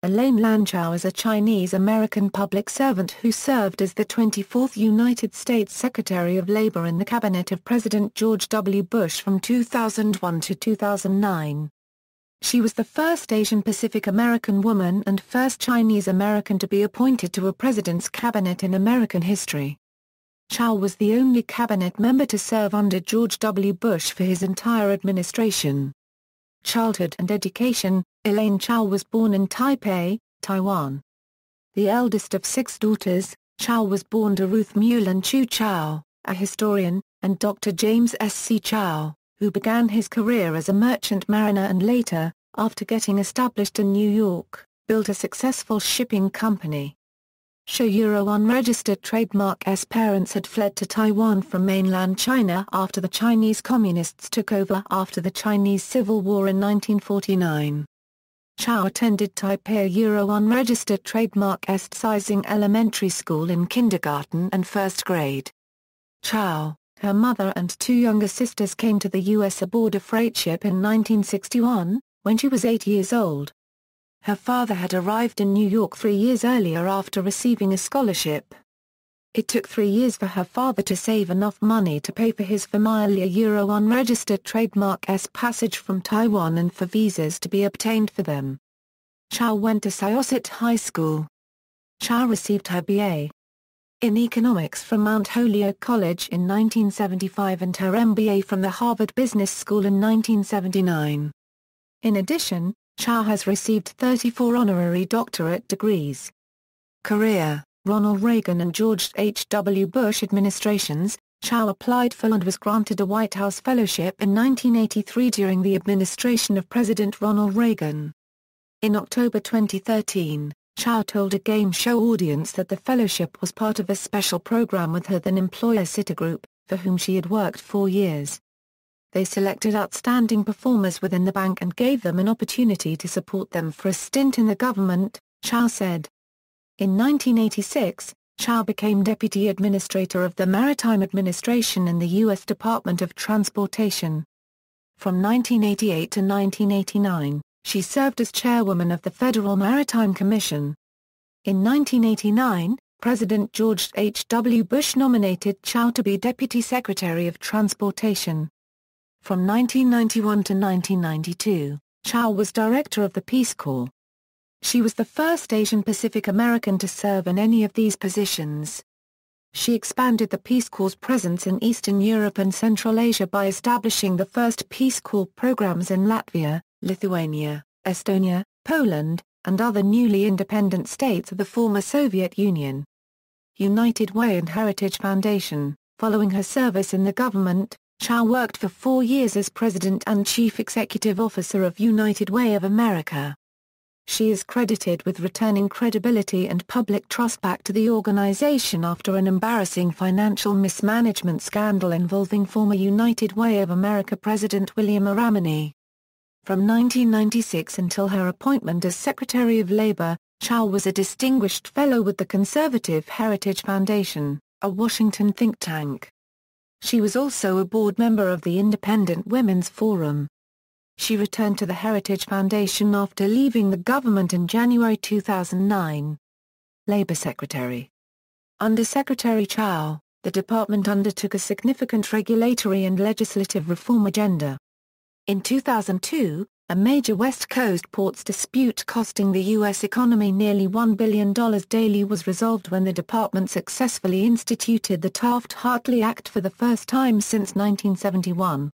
Elaine Lan Chao is a Chinese-American public servant who served as the 24th United States Secretary of Labor in the cabinet of President George W. Bush from 2001 to 2009. She was the first Asian Pacific American woman and first Chinese American to be appointed to a president's cabinet in American history. Chao was the only cabinet member to serve under George W. Bush for his entire administration. Childhood and education. Elaine Chao was born in Taipei, Taiwan. The eldest of 6 daughters, Chao was born to Ruth Mullen Chu Chao, a historian, and Dr. James S. C. Chao, who began his career as a merchant mariner and later, after getting established in New York, built a successful shipping company. Unregistered trademark's parents had fled to Taiwan from mainland China after the Chinese Communists took over after the Chinese Civil War in 1949. Chao attended Taipei Unregistered Trademark's Sizing Elementary School in kindergarten and first grade. Chao, her mother and 2 younger sisters came to the U.S. aboard a freight ship in 1961, when she was 8 years old. Her father had arrived in New York 3 years earlier after receiving a scholarship. It took 3 years for her father to save enough money to pay for his familiar unregistered trademark's passage from Taiwan and for visas to be obtained for them. Chao went to Syosset High School. Chao received her B.A. in economics from Mount Holyoke College in 1975 and her MBA from the Harvard Business School in 1979. In addition, Chao has received 34 honorary doctorate degrees. Career. Ronald Reagan and George H.W. Bush administrations. Chao applied for and was granted a White House Fellowship in 1983 during the administration of President Ronald Reagan. In October 2013, Chao told a game show audience that the fellowship was part of a special program with her then employer Citigroup, for whom she had worked 4 years. They selected outstanding performers within the bank and gave them an opportunity to support them for a stint in the government, Chao said. In 1986, Chao became Deputy Administrator of the Maritime Administration in the U.S. Department of Transportation. From 1988 to 1989, she served as Chairwoman of the Federal Maritime Commission. In 1989, President George H.W. Bush nominated Chao to be Deputy Secretary of Transportation. From 1991 to 1992, Chao was Director of the Peace Corps. She was the first Asian Pacific American to serve in any of these positions. She expanded the Peace Corps' presence in Eastern Europe and Central Asia by establishing the first Peace Corps programs in Latvia, Lithuania, Estonia, Poland, and other newly independent states of the former Soviet Union. United Way and Heritage Foundation. Following her service in the government, Chao worked for 4 years as President and Chief Executive Officer of United Way of America. She is credited with returning credibility and public trust back to the organization after an embarrassing financial mismanagement scandal involving former United Way of America President William Aramini. From 1996 until her appointment as Secretary of Labor, Chao was a distinguished fellow with the Conservative Heritage Foundation, a Washington think tank. She was also a board member of the Independent Women's Forum. She returned to the Heritage Foundation after leaving the government in January 2009. Labor Secretary. Under Secretary Chao, the department undertook a significant regulatory and legislative reform agenda. In 2002, a major West Coast ports dispute costing the U.S. economy nearly $1 billion daily was resolved when the department successfully instituted the Taft-Hartley Act for the first time since 1971.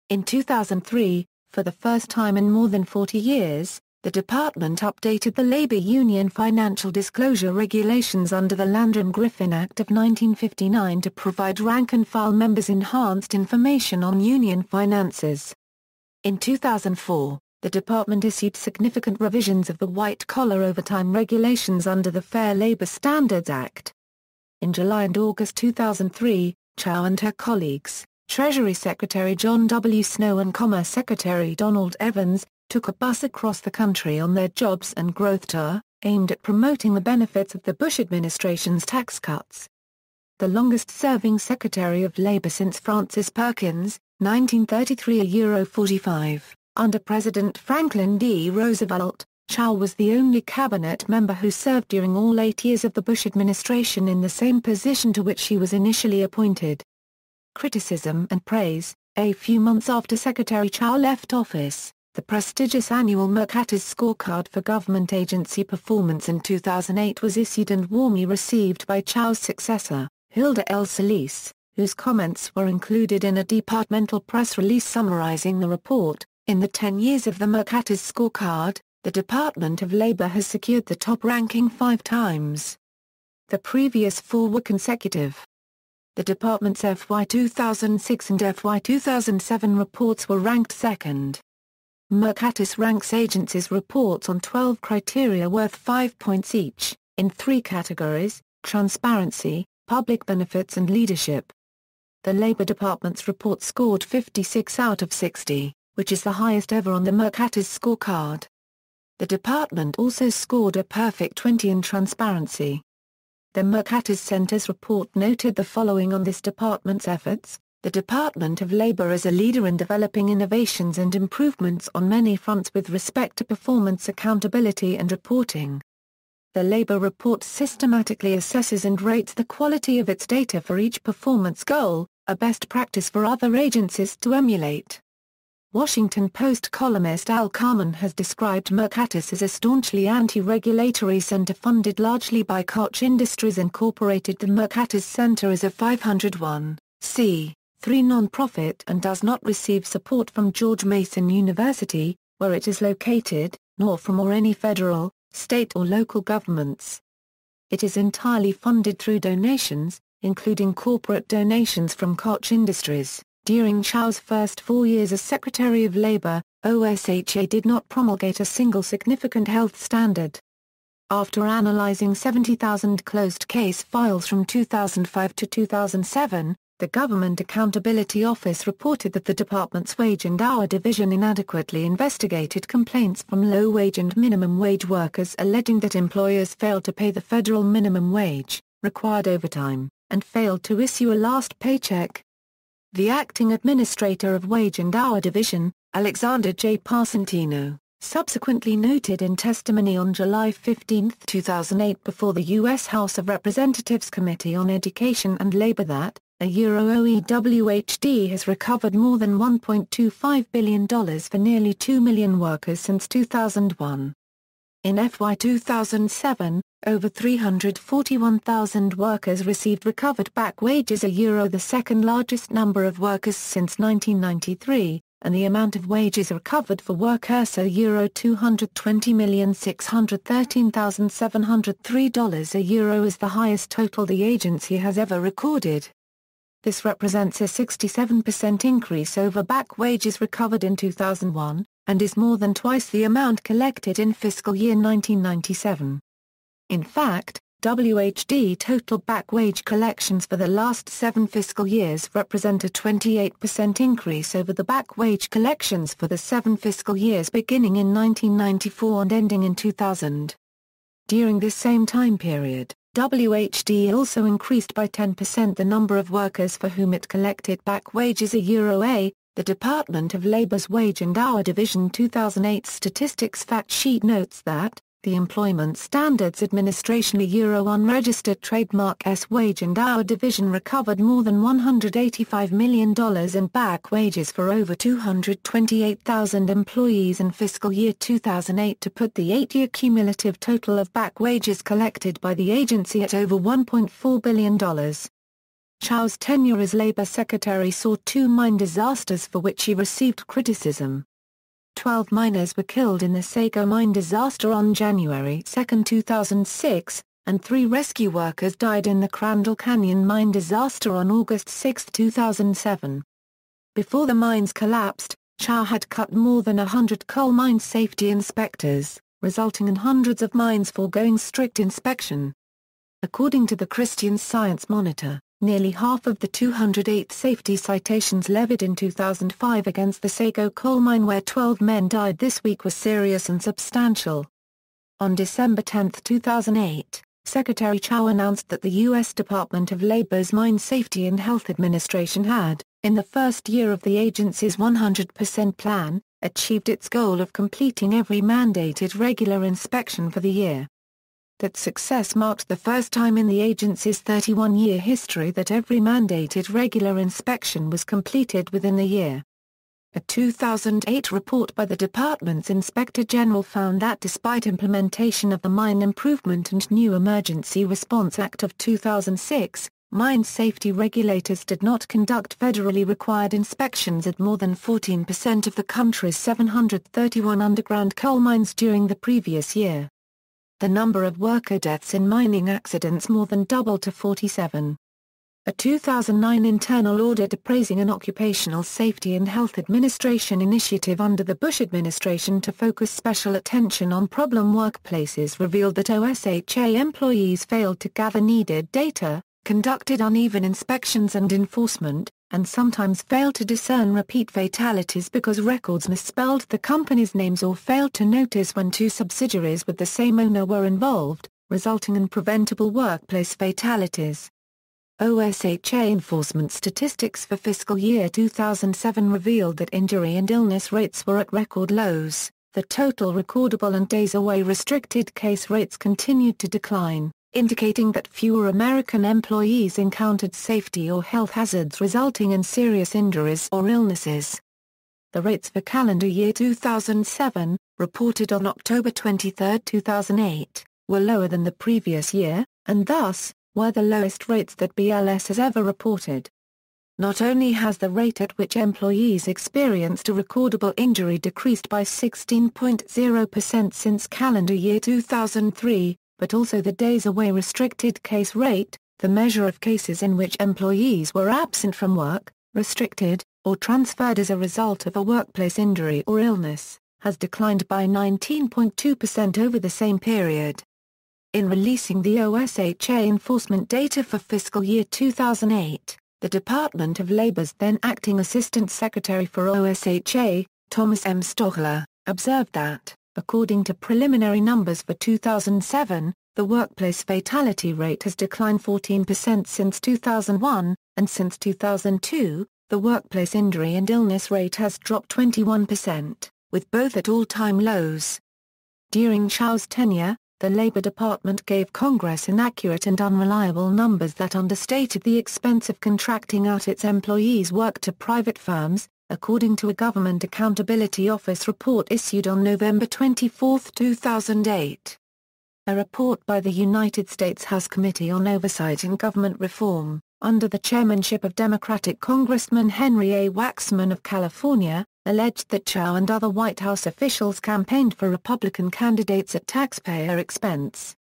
In 2003, for the first time in more than 40 years, the department updated the labor union financial disclosure regulations under the Landon-Griffin Act of 1959 to provide rank-and-file members enhanced information on union finances. In 2004, the department issued significant revisions of the white-collar overtime regulations under the Fair Labor Standards Act. In July and August 2003, Chao and her colleagues, Treasury Secretary John W. Snow and Commerce Secretary Donald Evans, took a bus across the country on their Jobs and Growth Tour, aimed at promoting the benefits of the Bush administration's tax cuts. The longest-serving Secretary of Labor since Francis Perkins, 1933–45, under President Franklin D. Roosevelt, Chao was the only cabinet member who served during all 8 years of the Bush administration in the same position to which she was initially appointed. Criticism and praise. A few months after Secretary Chao left office, the prestigious annual Mercator's Scorecard for Government Agency Performance in 2008 was issued and warmly received by Chao's successor, Hilda L. Solis, whose comments were included in a departmental press release summarizing the report. In the 10 years of the Mercator's Scorecard, the Department of Labor has secured the top ranking 5 times. The previous 4 were consecutive. The department's FY 2006 and FY 2007 reports were ranked second. Mercatus ranks agencies' reports on 12 criteria worth 5 points each, in 3 categories: transparency, public benefits and leadership. The Labor Department's report scored 56 out of 60, which is the highest ever on the Mercatus scorecard. The department also scored a perfect 20 in transparency. The Mercatus Center's report noted the following on this department's efforts: the Department of Labor is a leader in developing innovations and improvements on many fronts with respect to performance accountability and reporting. The Labor Report systematically assesses and rates the quality of its data for each performance goal, a best practice for other agencies to emulate. Washington Post columnist Al Carmen has described Mercatus as a staunchly anti-regulatory center funded largely by Koch Industries Incorporated. The Mercatus Center is a 501(c)(3) non-profit and does not receive support from George Mason University, where it is located, nor from any federal, state or local governments. It is entirely funded through donations, including corporate donations from Koch Industries. During Chao's first 4 years as Secretary of Labor, OSHA did not promulgate a single significant health standard. After analyzing 70,000 closed case files from 2005 to 2007, the Government Accountability Office reported that the department's Wage and Hour Division inadequately investigated complaints from low-wage and minimum wage workers alleging that employers failed to pay the federal minimum wage, required overtime, and failed to issue a last paycheck. The acting administrator of Wage and Hour Division, Alexander J. Parsentino, subsequently noted in testimony on July 15, 2008 before the U.S. House of Representatives Committee on Education and Labor that, OEWHD has recovered more than $1.25 billion for nearly 2 million workers since 2001. In FY 2007, over 341,000 workers received recovered back wages, the second largest number of workers since 1993, and the amount of wages recovered for workers $220,613,703 is the highest total the agency has ever recorded. This represents a 67% increase over back wages recovered in 2001, and is more than twice the amount collected in fiscal year 1997. In fact, WHD total back wage collections for the last 7 fiscal years represent a 28% increase over the back wage collections for the 7 fiscal years beginning in 1994 and ending in 2000. During this same time period, WHD also increased by 10% the number of workers for whom it collected back wages. The Department of Labor's Wage and Hour Division 2008 statistics fact sheet notes that the Employment Standards Administration unregistered trademark S Wage and Hour Division recovered more than $185 million in back wages for over 228,000 employees in fiscal year 2008 to put the 8-year cumulative total of back wages collected by the agency at over $1.4 billion. Chao's tenure as Labor Secretary saw 2 mine disasters for which he received criticism. 12 miners were killed in the Sago mine disaster on January 2, 2006, and 3 rescue workers died in the Crandall Canyon mine disaster on August 6, 2007. Before the mines collapsed, Chao had cut more than 100 coal mine safety inspectors, resulting in hundreds of mines foregoing strict inspection. According to the Christian Science Monitor, nearly half of the 208 safety citations levied in 2005 against the Sago coal mine where 12 men died this week were serious and substantial. On December 10, 2008, Secretary Chao announced that the U.S. Department of Labor's Mine Safety and Health Administration had, in the first year of the agency's 100% plan, achieved its goal of completing every mandated regular inspection for the year. That success marked the first time in the agency's 31-year history that every mandated regular inspection was completed within the year. A 2008 report by the department's Inspector General found that despite implementation of the Mine Improvement and New Emergency Response Act of 2006, mine safety regulators did not conduct federally required inspections at more than 14% of the country's 731 underground coal mines during the previous year. The number of worker deaths in mining accidents more than doubled to 47. A 2009 internal audit appraising an Occupational Safety and Health Administration initiative under the Bush administration to focus special attention on problem workplaces revealed that OSHA employees failed to gather needed data, conducted uneven inspections and enforcement, and sometimes failed to discern repeat fatalities because records misspelled the company's names or failed to notice when two subsidiaries with the same owner were involved, resulting in preventable workplace fatalities. OSHA enforcement statistics for fiscal year 2007 revealed that injury and illness rates were at record lows. The total recordable and days away restricted case rates continued to decline, indicating that fewer American employees encountered safety or health hazards resulting in serious injuries or illnesses. The rates for calendar year 2007, reported on October 23, 2008, were lower than the previous year, and thus, were the lowest rates that BLS has ever reported. Not only has the rate at which employees experienced a recordable injury decreased by 16.0% since calendar year 2003, but also the days away restricted case rate, the measure of cases in which employees were absent from work, restricted, or transferred as a result of a workplace injury or illness, has declined by 19.2% over the same period. In releasing the OSHA enforcement data for fiscal year 2008, the Department of Labor's then acting Assistant Secretary for OSHA, Thomas M. Stochler, observed that, according to preliminary numbers for 2007, the workplace fatality rate has declined 14% since 2001, and since 2002, the workplace injury and illness rate has dropped 21%, with both at all-time lows. During Chao's tenure, the Labor Department gave Congress inaccurate and unreliable numbers that understated the expense of contracting out its employees' work to private firms, according to a Government Accountability Office report issued on November 24, 2008. A report by the United States House Committee on Oversight and Government Reform, under the chairmanship of Democratic Congressman Henry A. Waxman of California, alleged that Chao and other White House officials campaigned for Republican candidates at taxpayer expense.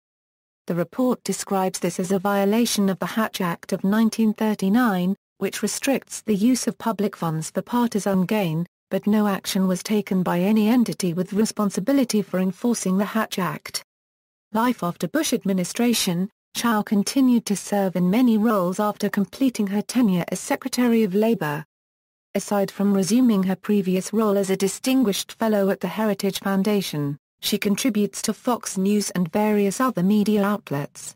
The report describes this as a violation of the Hatch Act of 1939, which restricts the use of public funds for partisan gain, but no action was taken by any entity with responsibility for enforcing the Hatch Act. Life after Bush administration, Chao continued to serve in many roles after completing her tenure as Secretary of Labor. Aside from resuming her previous role as a distinguished fellow at the Heritage Foundation, she contributes to Fox News and various other media outlets.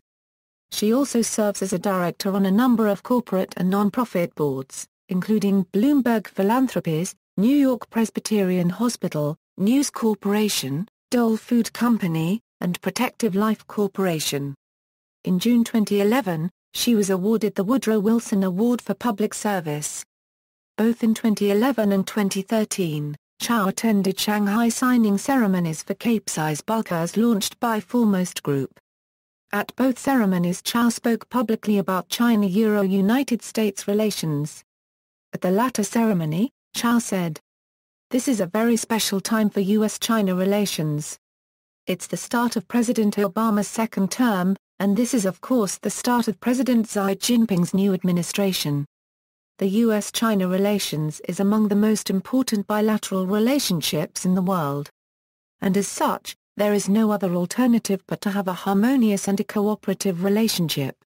She also serves as a director on a number of corporate and non-profit boards, including Bloomberg Philanthropies, New York Presbyterian Hospital, News Corporation, Dole Food Company, and Protective Life Corporation. In June 2011, she was awarded the Woodrow Wilson Award for Public Service. Both in 2011 and 2013, Chao attended Shanghai signing ceremonies for Capesize bulkers launched by Foremost Group. At both ceremonies Chao spoke publicly about China-United States relations. At the latter ceremony, Chao said, "This is a very special time for U.S.-China relations. It's the start of President Obama's second term, and this is of course the start of President Xi Jinping's new administration. The U.S.-China relations is among the most important bilateral relationships in the world. And as such, there is no other alternative but to have a harmonious and a cooperative relationship.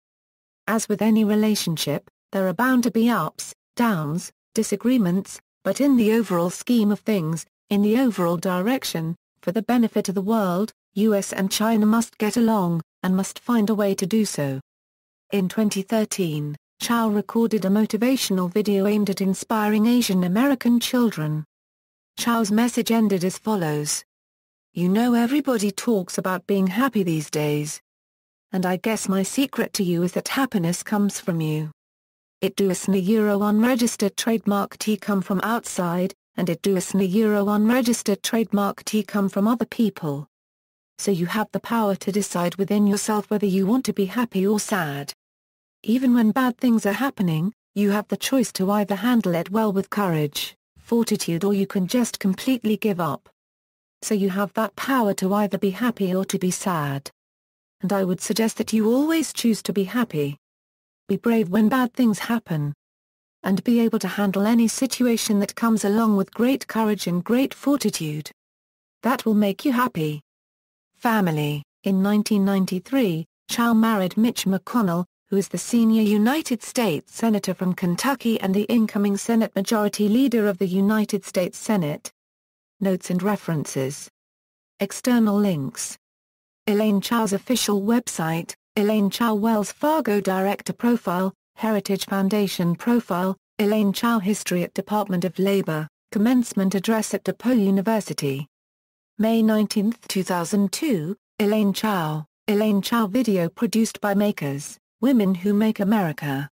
As with any relationship, there are bound to be ups, downs, disagreements, but in the overall scheme of things, in the overall direction, for the benefit of the world, US and China must get along, and must find a way to do so." In 2013, Chao recorded a motivational video aimed at inspiring Asian American children. Chao's message ended as follows. You know, everybody talks about being happy these days. And I guess my secret to you is that happiness comes from you. It does na euro unregistered trademark T come from outside, and it does na euro unregistered trademark T come from other people. So you have the power to decide within yourself whether you want to be happy or sad. Even when bad things are happening, you have the choice to either handle it well with courage, fortitude, or you can just completely give up. So you have that power to either be happy or to be sad. And I would suggest that you always choose to be happy. Be brave when bad things happen. And be able to handle any situation that comes along with great courage and great fortitude. That will make you happy. Family. In 1993, Chao married Mitch McConnell, who is the senior United States Senator from Kentucky and the incoming Senate Majority Leader of the United States Senate. Notes and references. External links. Elaine Chao's official website, Elaine Chao Wells Fargo Director Profile, Heritage Foundation Profile, Elaine Chao History at Department of Labor, Commencement Address at DePaul University. May 19, 2002, Elaine Chao Video produced by Makers, Women Who Make America.